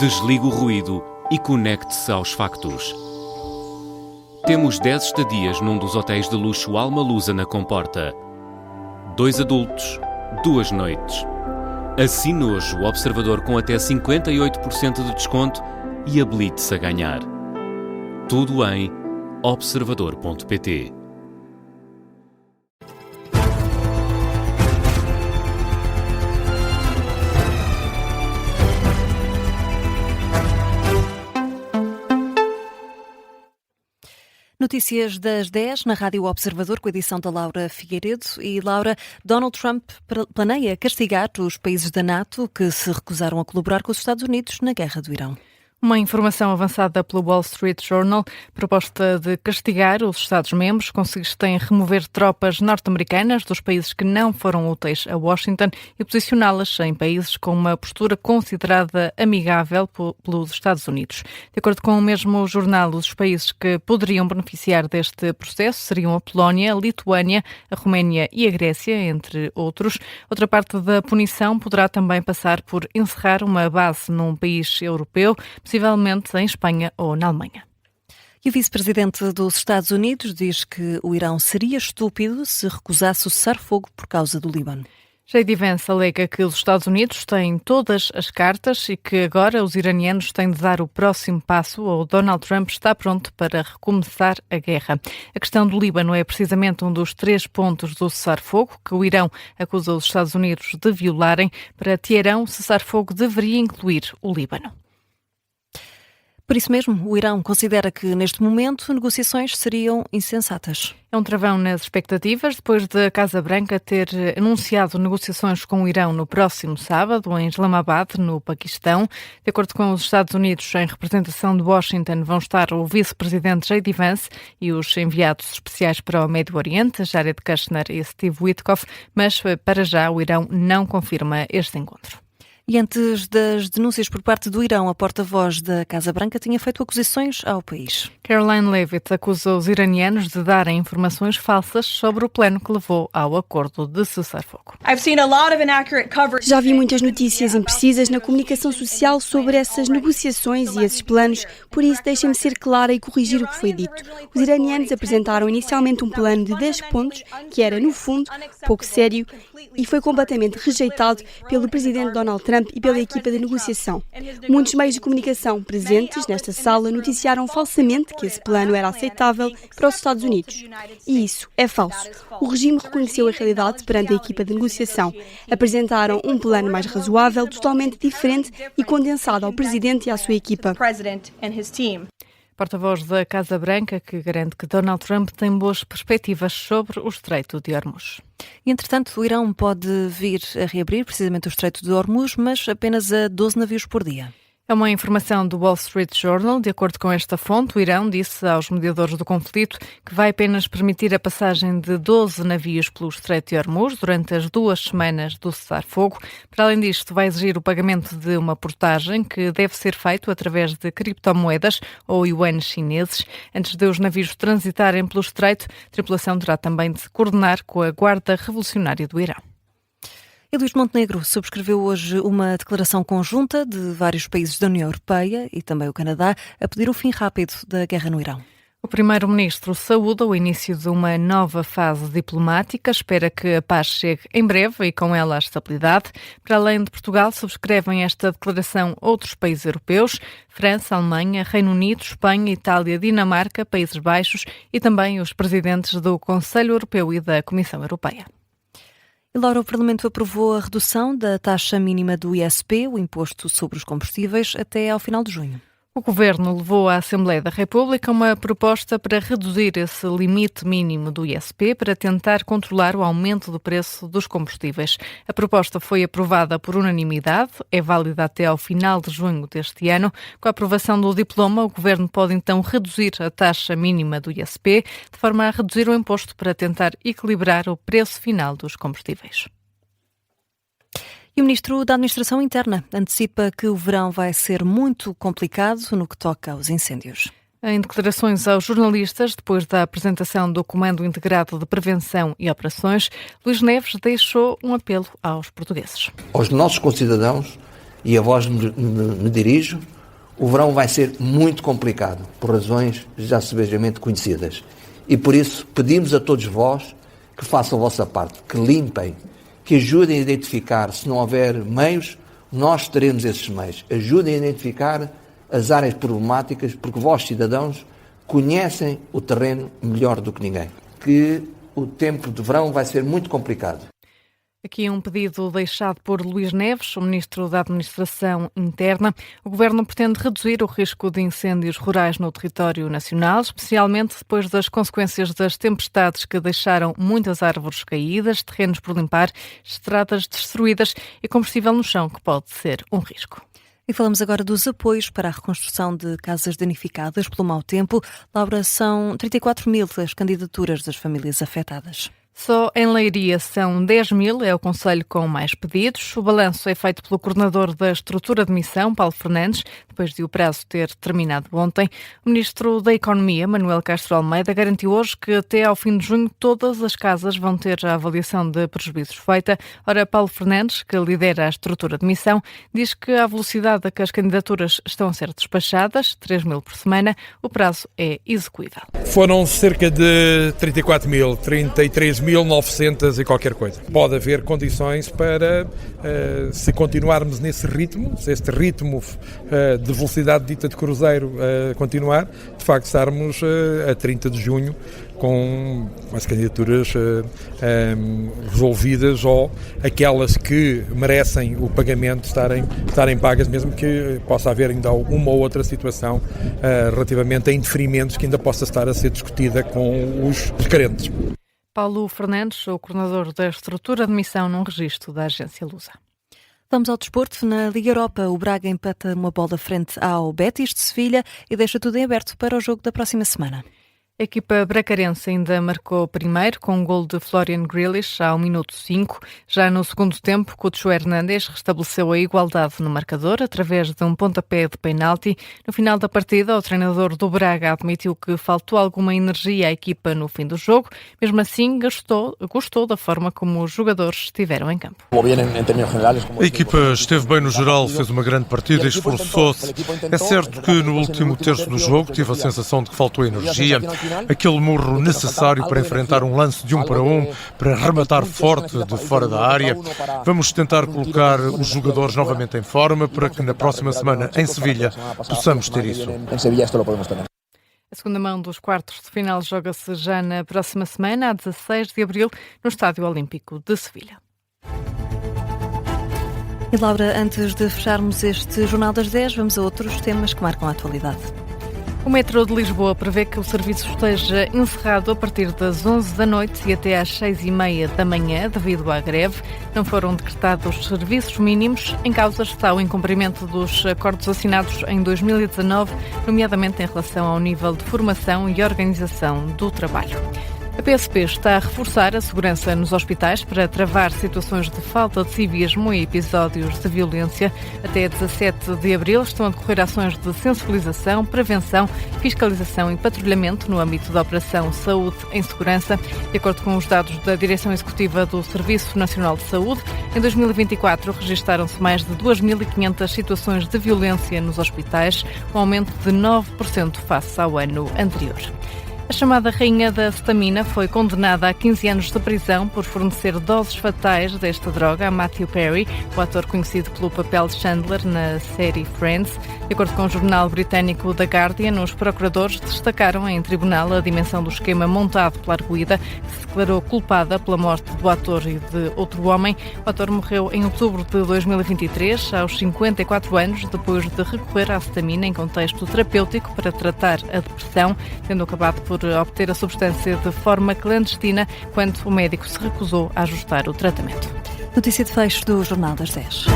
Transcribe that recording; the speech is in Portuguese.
Desligue o ruído e conecte-se aos factos. Temos 10 estadias num dos hotéis de luxo Alma Lusa na Comporta. 2 adultos, 2 noites. Assine hoje o Observador com até 58% de desconto e habilite-se a ganhar. Tudo em observador.pt. Notícias das 10 na Rádio Observador, com a edição da Laura Figueiredo. E, Laura, Donald Trump planeia castigar os países da NATO que se recusaram a colaborar com os Estados Unidos na guerra do Irão. Uma informação avançada pelo Wall Street Journal, proposta de castigar os Estados-membros, consiste em remover tropas norte-americanas dos países que não foram úteis a Washington e posicioná-las em países com uma postura considerada amigável pelos Estados Unidos. De acordo com o mesmo jornal, os países que poderiam beneficiar deste processo seriam a Polónia, a Lituânia, a Roménia e a Grécia, entre outros. Outra parte da punição poderá também passar por encerrar uma base num país europeu, possivelmente em Espanha ou na Alemanha. E o vice-presidente dos Estados Unidos diz que o Irão seria estúpido se recusasse o cessar-fogo por causa do Líbano. J.D. Vance alega que os Estados Unidos têm todas as cartas e que agora os iranianos têm de dar o próximo passo ou Donald Trump está pronto para recomeçar a guerra. A questão do Líbano é precisamente um dos 3 pontos do cessar-fogo que o Irão acusa os Estados Unidos de violarem. Para Teherão, o cessar-fogo deveria incluir o Líbano. Por isso mesmo, o Irão considera que, neste momento, negociações seriam insensatas. É um travão nas expectativas, depois da Casa Branca ter anunciado negociações com o Irão no próximo sábado, em Islamabad, no Paquistão. De acordo com os Estados Unidos, em representação de Washington, vão estar o vice-presidente J.D. Vance e os enviados especiais para o Médio Oriente, Jared Kushner e Steve Witkoff, mas, para já, o Irão não confirma este encontro. E antes das denúncias por parte do Irão, a porta-voz da Casa Branca tinha feito acusações ao país. Caroline Leavitt acusa os iranianos de darem informações falsas sobre o plano que levou ao acordo de cessar-fogo. Já vi muitas notícias imprecisas na comunicação social sobre essas negociações e esses planos, por isso deixem-me ser clara e corrigir o que foi dito. Os iranianos apresentaram inicialmente um plano de 10 pontos, que era, no fundo, pouco sério, e foi completamente rejeitado pelo presidente Donald Trump e pela equipa de negociação. Muitos meios de comunicação presentes nesta sala noticiaram falsamente que esse plano era aceitável para os Estados Unidos. E isso é falso. O regime reconheceu a realidade perante a equipa de negociação. Apresentaram um plano mais razoável, totalmente diferente e condensado ao presidente e à sua equipa. Porta-voz da Casa Branca, que garante que Donald Trump tem boas perspectivas sobre o Estreito de Hormuz. E, entretanto, o Irão pode vir a reabrir precisamente o Estreito de Hormuz, mas apenas a 12 navios por dia. É uma informação do Wall Street Journal. De acordo com esta fonte, o Irão disse aos mediadores do conflito que vai apenas permitir a passagem de 12 navios pelo Estreito de Hormuz durante as 2 semanas do cessar-fogo. Para além disto, vai exigir o pagamento de uma portagem que deve ser feito através de criptomoedas ou yuanes chineses. Antes de os navios transitarem pelo Estreito, a tripulação terá também de se coordenar com a Guarda Revolucionária do Irão. E Luís Montenegro subscreveu hoje uma declaração conjunta de vários países da União Europeia e também o Canadá a pedir o fim rápido da guerra no Irão. O primeiro-ministro saúda o início de uma nova fase diplomática, espera que a paz chegue em breve e com ela a estabilidade. Para além de Portugal, subscrevem esta declaração outros países europeus: França, Alemanha, Reino Unido, Espanha, Itália, Dinamarca, Países Baixos e também os presidentes do Conselho Europeu e da Comissão Europeia. E, Laura, o Parlamento aprovou a redução da taxa mínima do ISP, o Imposto sobre os Combustíveis, até ao final de junho. O Governo levou à Assembleia da República uma proposta para reduzir esse limite mínimo do ISP para tentar controlar o aumento do preço dos combustíveis. A proposta foi aprovada por unanimidade, é válida até ao final de junho deste ano. Com a aprovação do diploma, o Governo pode então reduzir a taxa mínima do ISP, de forma a reduzir o imposto para tentar equilibrar o preço final dos combustíveis. E o Ministro da Administração Interna antecipa que o verão vai ser muito complicado no que toca aos incêndios. Em declarações aos jornalistas, depois da apresentação do Comando Integrado de Prevenção e Operações, Luís Neves deixou um apelo aos portugueses. Aos nossos concidadãos e a vós me dirijo, o verão vai ser muito complicado, por razões já sebejamente conhecidas. E por isso pedimos a todos vós que façam a vossa parte, que limpem, que ajudem a identificar, se não houver meios, nós teremos esses meios. Ajudem a identificar as áreas problemáticas, porque vós, cidadãos, conhecem o terreno melhor do que ninguém. Que o tempo de verão vai ser muito complicado. Aqui um pedido deixado por Luís Neves, o Ministro da Administração Interna. O Governo pretende reduzir o risco de incêndios rurais no território nacional, especialmente depois das consequências das tempestades que deixaram muitas árvores caídas, terrenos por limpar, estradas destruídas e combustível no chão, que pode ser um risco. E falamos agora dos apoios para a reconstrução de casas danificadas pelo mau tempo. Laura, são 34.000 as candidaturas das famílias afetadas. Só em Leiria são 10.000, é o concelho com mais pedidos. O balanço é feito pelo coordenador da estrutura de missão, Paulo Fernandes, depois de o prazo ter terminado ontem. O ministro da Economia, Manuel Castro Almeida, garantiu hoje que até ao fim de junho todas as casas vão ter a avaliação de prejuízos feita. Ora, Paulo Fernandes, que lidera a estrutura de missão, diz que à velocidade a que as candidaturas estão a ser despachadas, 3.000 por semana, o prazo é execuível. Foram cerca de 34.000, 33.900 e qualquer coisa. Pode haver condições para, se continuarmos nesse ritmo, se este ritmo de velocidade dita de cruzeiro continuar, de facto estarmos a 30 de junho com as candidaturas resolvidas ou aquelas que merecem o pagamento estarem pagas, mesmo que possa haver ainda uma ou outra situação relativamente a indeferimentos que ainda possa estar a ser discutida com os carentes. Paulo Fernandes, o coordenador da estrutura de missão num registro da agência Lusa. Vamos ao desporto. Na Liga Europa, o Braga empata uma bola frente ao Betis de Sevilha e deixa tudo em aberto para o jogo da próxima semana. A equipa bracarense ainda marcou primeiro com um gol de Florian Grealish ao minuto 5. Já no segundo tempo, Cucho Hernández restabeleceu a igualdade no marcador através de um pontapé de penalti. No final da partida, o treinador do Braga admitiu que faltou alguma energia à equipa no fim do jogo. Mesmo assim, gostou da forma como os jogadores estiveram em campo. A equipa esteve bem no geral, fez uma grande partida e esforçou-se. É certo que no último terço do jogo tive a sensação de que faltou energia. Aquele murro necessário para enfrentar um lance de 1 para 1, para rematar forte de fora da área. Vamos tentar colocar os jogadores novamente em forma para que na próxima semana em Sevilha possamos ter isso. A segunda mão dos quartos de final joga-se já na próxima semana, a 16 de abril, no Estádio Olímpico de Sevilha. E Laura, antes de fecharmos este Jornal das 10, vamos a outros temas que marcam a atualidade. O Metro de Lisboa prevê que o serviço esteja encerrado a partir das 11 da noite e até às 6h30 da manhã, devido à greve. Não foram decretados serviços mínimos. Em causa está o incumprimento dos acordos assinados em 2019, nomeadamente em relação ao nível de formação e organização do trabalho. A PSP está a reforçar a segurança nos hospitais para travar situações de falta de civismo e episódios de violência. Até 17 de abril estão a decorrer ações de sensibilização, prevenção, fiscalização e patrulhamento no âmbito da Operação Saúde em Segurança. De acordo com os dados da Direção Executiva do Serviço Nacional de Saúde, em 2024 registaram-se mais de 2.500 situações de violência nos hospitais, um aumento de 9% face ao ano anterior. A chamada Rainha da Cetamina foi condenada a 15 anos de prisão por fornecer doses fatais desta droga a Matthew Perry, o ator conhecido pelo papel de Chandler na série Friends. De acordo com o jornal britânico The Guardian, os procuradores destacaram em tribunal a dimensão do esquema montado pela arguida, que se declarou culpada pela morte do ator e de outro homem. O ator morreu em outubro de 2023, aos 54 anos, depois de recorrer à cetamina em contexto terapêutico para tratar a depressão, tendo acabado por obter a substância de forma clandestina quando o médico se recusou a ajustar o tratamento. Notícia de fecho do Jornal das 10.